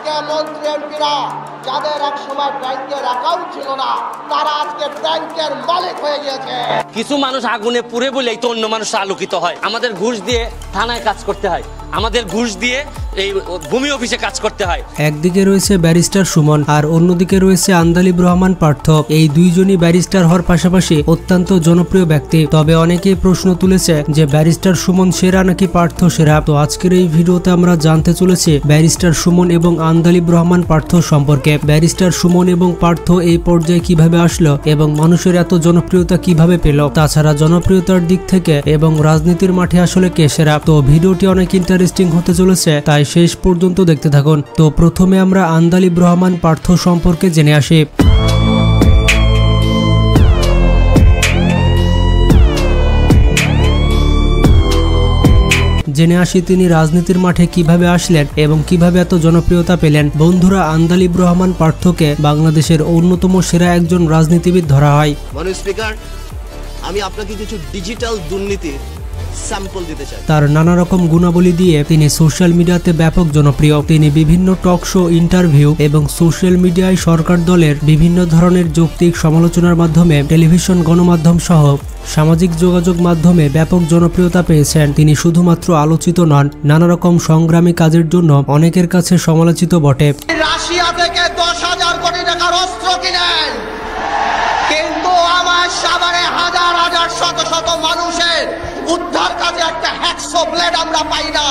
আজকে মন্ত্রী এমপিরা যাদের এক সময় ব্যাংকের অ্যাকাউন্ট ছিল না তারা আজকে ব্যাংকের মালিক হয়ে গিয়েছে। কিছু মানুষ আগুনে পুড়ে বলেই তো অন্য মানুষ আলোকিত হয়। আমাদের ঘুষ দিয়ে থানায় কাজ করতে হয়, আমাদের ঘুষ দিয়ে এই ভূমি অফিসে কাজ করতে হয়। একদিকে রয়েছে ব্যারিস্টার সুমন আর অন্যদিকে রয়েছে আন্দালিব রহমান পার্থ। এই দুইজনই ব্যারিস্টার হওয়ার পাশাপাশি অত্যন্ত জনপ্রিয় ব্যক্তি। তবে অনেকেই প্রশ্ন তুলেছে যে ব্যারিস্টার সুমন সেরা নাকি পার্থ সেরা। তো আজকের এই ভিডিওতে আমরা জানতে চলেছি ব্যারিস্টার সুমন এবং আন্দালিব রহমান পার্থ সম্পর্কে। ব্যারিস্টার সুমন এবং পার্থ এই পর্যায়ে কিভাবে আসলো এবং মানুষের এত জনপ্রিয়তা কিভাবে পেল, তাছাড়া জনপ্রিয়তার দিক থেকে এবং রাজনীতির মাঠে আসলে কে সেরা। তো ভিডিওটি অনেক ইন্টারেস্টিং হতে চলেছে, তাই শেষ পর্যন্ত দেখতে থাকুন। তো প্রথমে আমরা আন্দালিব রহমান পার্থ সম্পর্কে জেনে আসি। তিনি রাজনীতির মাঠে কিভাবে আসলেন এবং কিভাবে এত জনপ্রিয়তা পেলেন। বন্ধুরা, আন্দালিব রহমান পার্থকে বাংলাদেশের অন্যতম সেরা একজন রাজনীতিবিদ ধরা হয়। মাননীয় স্পিকার, আমি আপনাকে কিছু ডিজিটাল দুর্নীতির স্যাম্পল দিতে চাই। তার নানা রকম গুণাবলী দিয়ে তিনি সোশ্যাল মিডিয়াতে ব্যাপক জনপ্রিয়। তিনি বিভিন্ন টক শো, ইন্টারভিউ এবং সোশ্যাল মিডিয়ায় সরকার দলের বিভিন্ন ধরনের যৌক্তিক সমালোচনার মাধ্যমে টেলিভিশন, গণমাধ্যম সহ সামাজিক যোগাযোগ মাধ্যমে ব্যাপক জনপ্রিয়তা পেয়েছেন। তিনি শুধুমাত্র আলোচিত নন, নানা রকম সংগ্রামী কাজের জন্য অনেকের কাছে সমালোচিত বটে। রাশিয়া থেকে 10,000 কোটি টাকার অস্ত্র কিনেন, কিন্তু আমার সাভারে হাজার হাজার শত শত মানুষের উদ্ধার কাজে একটা হ্যাকসো ব্লেড আমরা পাই না।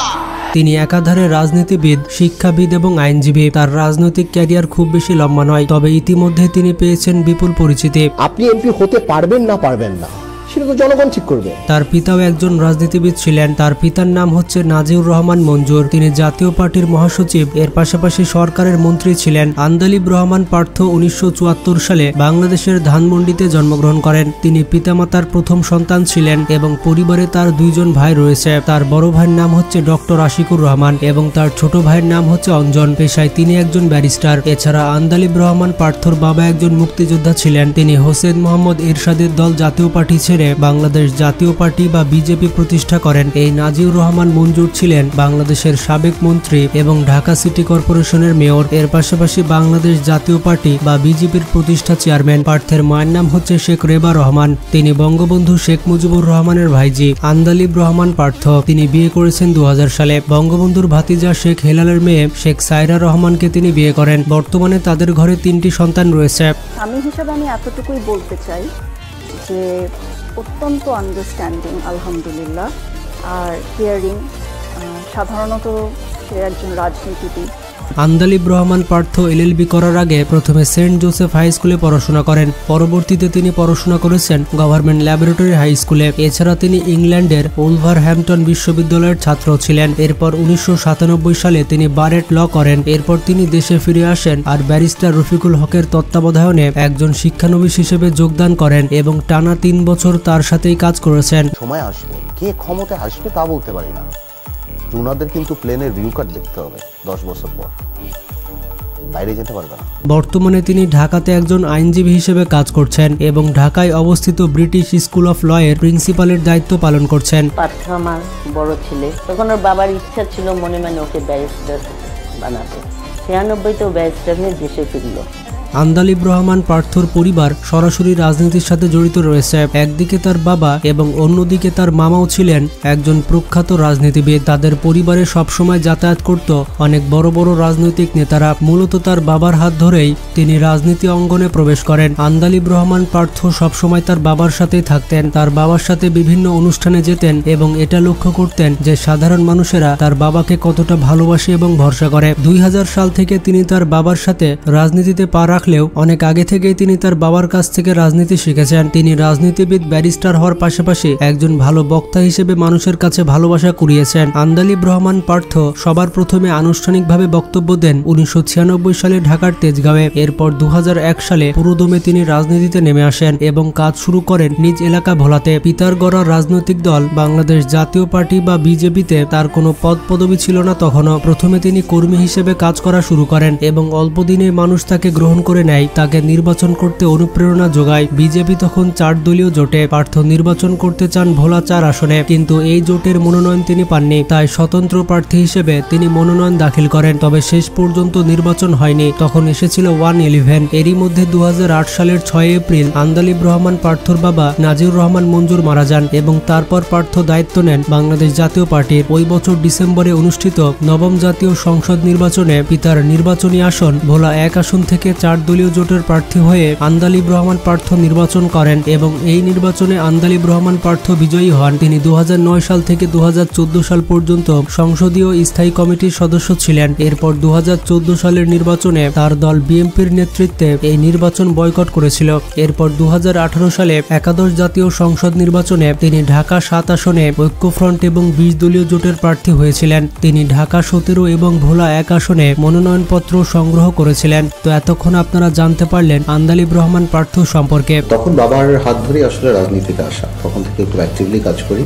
তিনি একাধারে রাজনীতিবিদ, শিক্ষাবিদ এবং আইনজীবী। তার রাজনৈতিক ক্যারিয়ার খুব বেশি লম্বা নয়, তবে ইতিমধ্যে তিনি পেয়েছেন বিপুল পরিচিতি। আপনি এমপি হতে পারবেন না পারবেন না সেটা তো জনগণ ঠিক করবে। তার পিতাও একজন রাজনীতিবিদ ছিলেন। তার পিতার নাম হচ্ছে নাজিউর রহমান মঞ্জুর। তিনি জাতীয় পার্টির মহাসচিব, এর পাশাপাশি সরকারের মন্ত্রী ছিলেন। আন্দালিব রহমান পার্থ 1974 সালে বাংলাদেশের ধানমন্ডিতে জন্মগ্রহণ করেন। তিনি পিতামাতার প্রথম সন্তান ছিলেন এবং পরিবারে তার দুইজন ভাই রয়েছে। তার বড় ভাইয়ের নাম হচ্ছে ডক্টর আশিকুর রহমান এবং তার ছোট ভাইয়ের নাম হচ্ছে অঞ্জন। পেশায় তিনি একজন ব্যারিস্টার। এছাড়া আন্দালিব রহমান পার্থর বাবা একজন মুক্তিযোদ্ধা ছিলেন। তিনি হোসেন মোহাম্মদ এরশাদের দল জাতীয় পার্টি ছেড়ে বাংলাদেশ জাতীয় পার্টি বা বিজেপি প্রতিষ্ঠা করেন। এই নাজিউর রহমান মঞ্জুর ছিলেন বাংলাদেশের সাবেক মন্ত্রী এবং ঢাকা সিটি কর্পোরেশনের মেয়র। এর পাশাপাশি বাংলাদেশ জাতীয় পার্টি বা বিজেপির প্রতিষ্ঠা চেয়ারম্যান। পার্থের মায়ের নাম হচ্ছে শেখ রেবা রহমান। তিনি বঙ্গবন্ধু শেখ মুজিবুর রহমানের ভাইজি। আন্দালিব রহমান পার্থ তিনি বিয়ে করেছেন 2000 সালে। বঙ্গবন্ধুর ভাতিজা শেখ হেলালের মেয়ে শেখ সায়রা রহমানকে তিনি বিয়ে করেন। বর্তমানে তাদের ঘরে 3টি সন্তান রয়েছে। আমি হিসাবে আমি এতটুকুই বলতে চাই যে অত্যন্ত আন্ডারস্ট্যান্ডিং আলহামদুলিল্লাহ, আর কেয়ারিং। সাধারণত সে একজন রাজনীতিবিদ। আন্দালিব রহমান পার্থ এলএলবি করার আগে প্রথমে সেন্ট জোসেফ হাই স্কুলে পড়াশোনা করেন। পরবর্তীতে তিনি পড়াশোনা করেছেন গভর্নমেন্ট ল্যাবরেটরি হাই স্কুলে। এছাড়া তিনি ইংল্যান্ডের ওলভারহ্যাম্পটন বিশ্ববিদ্যালয়ের ছাত্র ছিলেন। এরপর 1997 সালে তিনি বারেট ল করেন। এরপর তিনি দেশে ফিরে আসেন আর ব্যারিস্টার রফিকুল হকের তত্ত্বাবধানে একজন শিক্ষানবিশ হিসেবে যোগদান করেন এবং টানা 3 বছর তার সাথেই কাজ করেছেন। সময় আসবে, কে ক্ষমতায় আসবে তা বলতে পারি না। ওনাদের কিন্তু প্লেনের ভিউ কার্ড দেখতে হবে 10 বছর পর, বাইরে যেতে পারবে না। বর্তমানে তিনি ঢাকাতে একজন আইনজীবী হিসেবে কাজ করছেন এবং ঢাকায় অবস্থিত ব্রিটিশ স্কুল অফ ল এর প্রিন্সিপালের দায়িত্ব পালন করছেন। পার্থ আমার বড় ছেলে, তখন ওর বাবার ইচ্ছা ছিল মনে মনে ওকে ব্যারিস্টার বানাতে। 96-তেও ব্যারিস্টার হয়ে দেশে ফিরল। আন্দালিব রহমান পার্থর পরিবার সরাসরি রাজনীতির সাথে জড়িত রয়েছে। একদিকে তার বাবা এবং অন্যদিকে তার মামাও ছিলেন একজন প্রখ্যাত রাজনীতিবিদ। তাদের পরিবারে সবসময় যাতায়াত করত অনেক বড় বড় রাজনৈতিক নেতারা। মূলত তার বাবার হাত ধরেই তিনি রাজনীতি অঙ্গনে প্রবেশ করেন। আন্দালিব রহমান পার্থ সবসময় তার বাবার সাথেই থাকতেন। তার বাবার সাথে বিভিন্ন অনুষ্ঠানে যেতেন এবং এটা লক্ষ্য করতেন যে সাধারণ মানুষেরা তার বাবাকে কতটা ভালোবাসে এবং ভরসা করে। 2000 সাল থেকে তিনি তার বাবার সাথে রাজনীতিতে পা রাখলেও অনেক আগে থেকেই তিনি তার বাবার কাছ থেকে রাজনীতি শিখেছেন। তিনি রাজনীতিবিদ, ব্যারিস্টার হওয়ার পাশাপাশি একজন ভালো বক্তা হিসেবে মানুষের কাছে ভালোবাসা কুড়িয়েছেন। আন্দালিব রহমান পার্থ সবার প্রথমে আনুষ্ঠানিকভাবে বক্তব্য দেন 1996 সালে ঢাকার তেজগাঁওয়ে। এরপর 2001 সালে পুরোদমে তিনি রাজনীতিতে নেমে আসেন এবং কাজ শুরু করেন নিজ এলাকা ভোলাতে। পিতার গড়া রাজনৈতিক দল বাংলাদেশ জাতীয় পার্টি বা বিজেপিতে তার কোনো পদ পদবি ছিল না তখনও। প্রথমে তিনি কর্মী হিসেবে কাজ করা শুরু করেন এবং অল্প দিনে মানুষ তাকে গ্রহণ করে নেয়, তাকে নির্বাচন করতে অনুপ্রেরণা যোগায়। বিজেপি তখন 4 দলীয় জোটে প্রার্থী নির্বাচন করতে চান ভোলা 4 আসনে, কিন্তু এই জোটের মনোনয়ন তিনি পাননি। তাই স্বতন্ত্র প্রার্থী হিসেবে তিনি মনোনয়ন দাখিল করেন, তবে শেষ পর্যন্ত নির্বাচন হয়নি। তখন এসেছিল 111। এরই মধ্যে 2008 সালের 6 এপ্রিল আন্দালিব রহমান পার্থর বাবা নাজিউর রহমান মঞ্জুর মারা যান এবং তারপর পার্থ দায়িত্ব নেন বাংলাদেশ জাতীয় পার্টির। ওই বছর ডিসেম্বরে অনুষ্ঠিত নবম জাতীয় সংসদ নির্বাচনে পিতার নির্বাচনী আসন ভোলা 1 আসন থেকে 4 দলীয় জোটের প্রার্থী হয়ে আন্দালিব রহমান পার্থ নির্বাচন করেন এবং এই নির্বাচনে আন্দালিব রহমান পার্থ বিজয়ী হন। তিনি 2009 সাল থেকে 2014 সাল পর্যন্ত সংসদীয় স্থায়ী কমিটির সদস্য ছিলেন। এরপর 2014 সালের নির্বাচনে তার দল বিএনপির নেতৃত্বে এই নির্বাচন বয়কট করেছিল। এরপর 2018 সালে একাদশ জাতীয় সংসদ নির্বাচনে তিনি ঢাকা 7 আসনে ঐক্যফ্রন্ট এবং 20 দলীয় জোটের প্রার্থী হয়েছিলেন। তিনি ঢাকা 17 এবং ভোলা 1 আসনে মনোনয়নপত্র সংগ্রহ করেছিলেন। তো এতক্ষণ আপনারা জানতে পারলেন আন্দালিব রহমান পার্থ সম্পর্কে। তখন বাবার হাত ধরে আসলে রাজনীতিতে আসা, তখন থেকে একটু অ্যাক্টিভলি কাজ করি।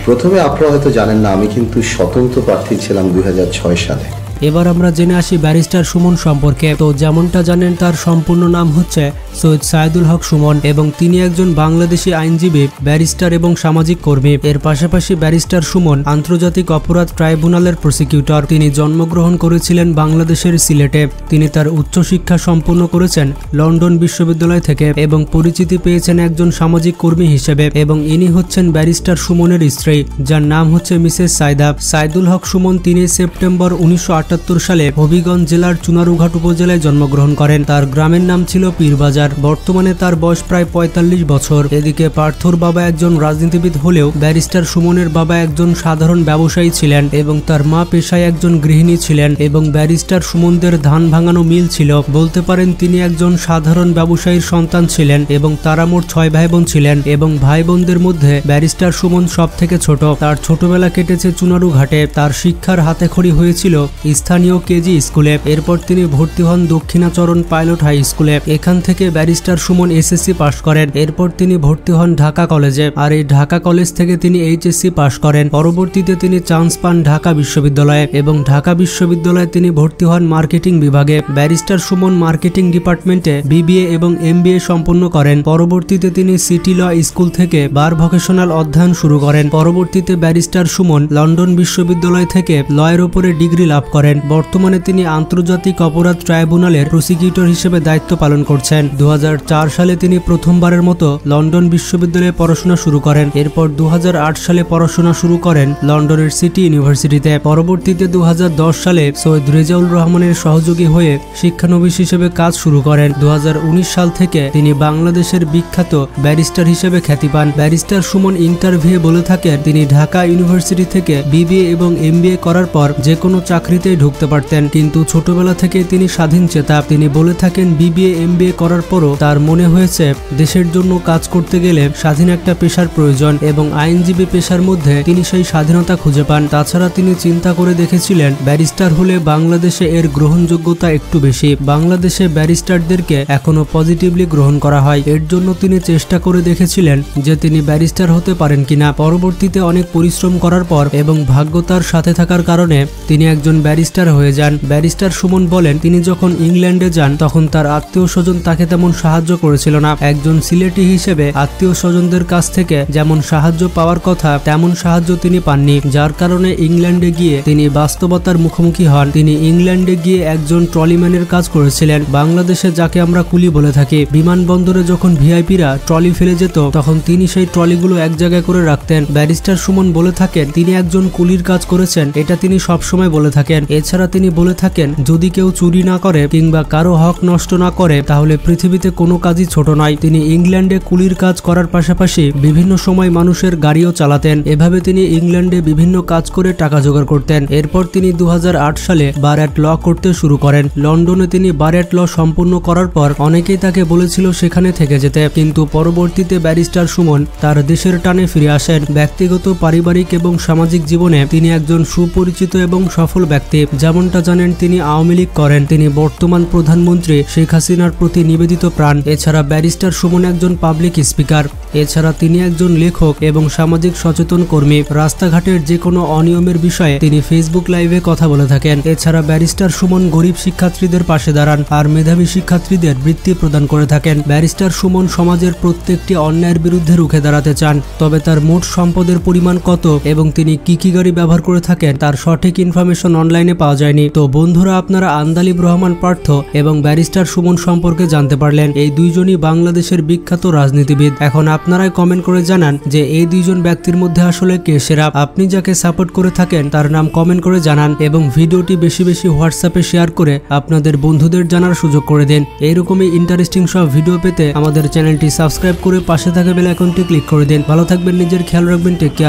প্রথমে আপনারা হয়তো জানেন না, আমি কিন্তু স্বতন্ত্র প্রার্থী ছিলাম 2006 সালে। এবার আমরা জেনে আসি ব্যারিস্টার সুমন সম্পর্কে। তো যেমনটা জানেন, তার সম্পূর্ণ নাম হচ্ছে সৈয়দ সাইদুল হক সুমন এবং তিনি একজন বাংলাদেশি আইনজীবী, ব্যারিস্টার এবং সামাজিক কর্মী। এর পাশাপাশি ব্যারিস্টার সুমন আন্তর্জাতিক অপরাধ ট্রাইব্যুনালের প্রসিকিউটর। তিনি জন্মগ্রহণ করেছিলেন বাংলাদেশের সিলেটে। তিনি তার উচ্চশিক্ষা সম্পন্ন করেছেন লন্ডন বিশ্ববিদ্যালয় থেকে এবং পরিচিতি পেয়েছেন একজন সামাজিক কর্মী হিসেবে। এবং ইনি হচ্ছেন ব্যারিস্টার সুমনের স্ত্রী, যার নাম হচ্ছে মিসেস সাইদা। সাইদুল হক সুমন 3 সেপ্টেম্বর 1978 সালে হবিগঞ্জ জেলার চুনারুঘাট উপজেলায় জন্মগ্রহণ করেন। তার গ্রামের নাম ছিল পীরবাজার। বর্তমানে তার বয়স প্রায় 45 বছর। এদিকে পার্থর বাবা একজন রাজনীতিবিদ হলেও ব্যারিস্টার সুমনের বাবা একজন সাধারণ ব্যবসায়ী ছিলেন এবং তার মা পেশায় একজন গৃহিণী ছিলেন এবং ব্যারিস্টার সুমনদের ধান ভাঙানো মিল ছিল। বলতে পারেন তিনি একজন সাধারণ ব্যবসায়ীর সন্তান ছিলেন এবং তারা মোট 6 ভাই বোন ছিলেন এবং ভাই বোনদের মধ্যে ব্যারিস্টার সুমন সব থেকে ছোট। তার ছোটবেলা কেটেছে চুনারুঘাটে। তার শিক্ষার হাতেখড়ি হয়েছিল স্থানীয় কেজি স্কুলে। এরপর তিনি ভর্তি হন দক্ষিণাচরণ পাইলট হাই স্কুলে। এখান থেকে ব্যারিস্টার সুমন এসএসসি পাশ করেন। এরপর তিনি ভর্তি হন ঢাকা কলেজে, আর এই ঢাকা কলেজ থেকে তিনি এইচএসসি পাশ করেন। পরবর্তীতে তিনি চান্স পান ঢাকা বিশ্ববিদ্যালয়ে এবং ঢাকা বিশ্ববিদ্যালয়ে তিনি ভর্তি হন মার্কেটিং বিভাগে। ব্যারিস্টার সুমন মার্কেটিং ডিপার্টমেন্টে বিবিএ এবং এমবিএ সম্পন্ন করেন। পরবর্তীতে তিনি সিটি ল স্কুল থেকে বার ভোকেশনাল অধ্যয়ন শুরু করেন। পরবর্তীতে ব্যারিস্টার সুমন লন্ডন বিশ্ববিদ্যালয় থেকে লয়ের উপরে ডিগ্রি লাভ করেন। বর্তমানে তিনি আন্তর্জাতিক অপরাধ ট্রাইব্যুনালের প্রসিকিউটর হিসেবে দায়িত্ব পালন করছেন। 2004 সালে তিনি প্রথমবারের মতো লন্ডন বিশ্ববিদ্যালয়ে পড়াশোনা শুরু করেন। এরপর 2008 সালে পড়াশোনা শুরু করেন লন্ডনের সিটি ইউনিভার্সিটিতে। পরবর্তীতে 2010 সালে সৈয়দ রেজাউল রহমানের সহযোগী হয়ে শিক্ষানবিশ হিসেবে কাজ শুরু করেন। 2019 সাল থেকে তিনি বাংলাদেশের বিখ্যাত ব্যারিস্টার হিসেবে খ্যাতি পান। ব্যারিস্টার সুমন ইন্টারভিউয়ে বলে থাকেন তিনি ঢাকা ইউনিভার্সিটি থেকে বিবিএ এবং এমবিএ করার পর যে কোনো চাকরিতেই ঢুকতে পারতেন, কিন্তু ছোটবেলা থেকে তিনি স্বাধীন চেতা। তিনি বলে থাকেন বিবিএ এমবিএ করার পরও তার মনে হয়েছে দেশের জন্য কাজ করতে গেলে স্বাধীন একটা পেশার প্রয়োজন এবং আইনজীবী পেশার মধ্যে তিনি সেই স্বাধীনতা খুঁজে পান। তাছাড়া তিনি চিন্তা করে দেখেছিলেন ব্যারিস্টার হলে বাংলাদেশে এর গ্রহণযোগ্যতা একটু বেশি। বাংলাদেশে ব্যারিস্টারদেরকে এখনো পজিটিভলি গ্রহণ করা হয়। এর জন্য তিনি চেষ্টা করে দেখেছিলেন যে তিনি ব্যারিস্টার হতে পারেন কিনা। পরবর্তীতে অনেক পরিশ্রম করার পর এবং ভাগ্যতার সাথে থাকার কারণে তিনি একজন ব্যারিস্টার হয়ে যান। ব্যারিস্টার সুমন বলেন তিনি যখন ইংল্যান্ডে যান তখন তার আত্মীয় স্বজন তাকে তেমন সাহায্য করেছিল না। একজন সিলেটি হিসেবে আত্মীয় স্বজনদের কাছ থেকে যেমন সাহায্য পাওয়ার কথা তেমন সাহায্য তিনি পাননি, যার কারণে ইংল্যান্ডে গিয়ে তিনি বাস্তবতার মুখোমুখি হন। তিনি ইংল্যান্ডে গিয়ে একজন ট্রলিম্যানের কাজ করেছিলেন, বাংলাদেশে যাকে আমরা কুলি বলে থাকি। বিমানবন্দরে যখন ভিআইপিরা ট্রলি ফেলে যেত তখন তিনি সেই ট্রলিগুলো এক জায়গায় করে রাখতেন। ব্যারিস্টার সুমন বলে থাকেন তিনি একজন কুলির কাজ করেছেন, এটা তিনি সবসময় বলে থাকেন। এছাড়া তিনি বলে থাকেন যদি কেউ চুরি না করে কিংবা কারো হক নষ্ট না করে তাহলে পৃথিবীতে কোনো কাজই ছোট নয়। তিনি ইংল্যান্ডে কুলির কাজ করার পাশাপাশি বিভিন্ন সময় মানুষের গাড়িও চালাতেন। এভাবে তিনি ইংল্যান্ডে বিভিন্ন কাজ করে টাকা জোগাড় করতেন। এরপর তিনি 2008 সালে বার অ্যাট ল করতে শুরু করেন। লন্ডনে তিনি বার অ্যাট ল সম্পূর্ণ করার পর অনেকেই তাকে বলেছিল সেখানে থেকে যেতে, কিন্তু পরবর্তীতে ব্যারিস্টার সুমন তার দেশের টানে ফিরে আসেন। ব্যক্তিগত, পারিবারিক এবং সামাজিক জীবনে তিনি একজন সুপরিচিত এবং সফল ব্যক্তি। আন্দালিব। যেমনটা জানেন তিনি আওয়ামী লীগ করেন, তিনি বর্তমান প্রধানমন্ত্রী শেখ হাসিনার প্রতি নিবেদিত প্রাণ। এছাড়া ব্যারিস্টার সুমন একজন পাবলিক স্পিকার। এছাড়া তিনি একজন লেখক এবং সামাজিক সচেতন কর্মী। রাস্তাঘাটের যে কোনো অনিয়মের বিষয়ে তিনি ফেসবুক লাইভে কথা বলে থাকেন। এছাড়া ব্যারিস্টার সুমন গরিব শিক্ষার্থীদের পাশে দাঁড়ান আর মেধাবী শিক্ষার্থীদের বৃত্তি প্রদান করে থাকেন। ব্যারিস্টার সুমন সমাজের প্রত্যেকটি অন্যায়ের বিরুদ্ধে রুখে দাঁড়াতে চান। তবে তার মোট সম্পদের পরিমাণ কত এবং তিনি কি গাড়ি ব্যবহার করে থাকেন তার সঠিক ইনফরমেশন অনলাইনে পাওয়া যায়নি। তো বন্ধুরা, আপনারা আন্দালিব রহমান পার্থ এবং ব্যারিস্টার সুমন সম্পর্কে জানতে পারলেন। এই দুইজনই বাংলাদেশের বিখ্যাত রাজনীতিবিদ। এখন আপনারাই কমেন্ট করে জানান যে এই দুইজন ব্যক্তির মধ্যে আসলে কে সেরা। আপনি যাকে সাপোর্ট করে থাকেন তার নাম কমেন্ট করে জানান এবং ভিডিওটি বেশি বেশি হোয়াটসঅ্যাপে শেয়ার করে আপনাদের বন্ধুদের জানার সুযোগ করে দেন। এইরকমই ইন্টারেস্টিং সব ভিডিও পেতে আমাদের চ্যানেলটি সাবস্ক্রাইব করে পাশে থাকা বেল আইকনটি ক্লিক করে দিন। ভালো থাকবেন, নিজের খেয়াল রাখবেন, টেক কেয়ার।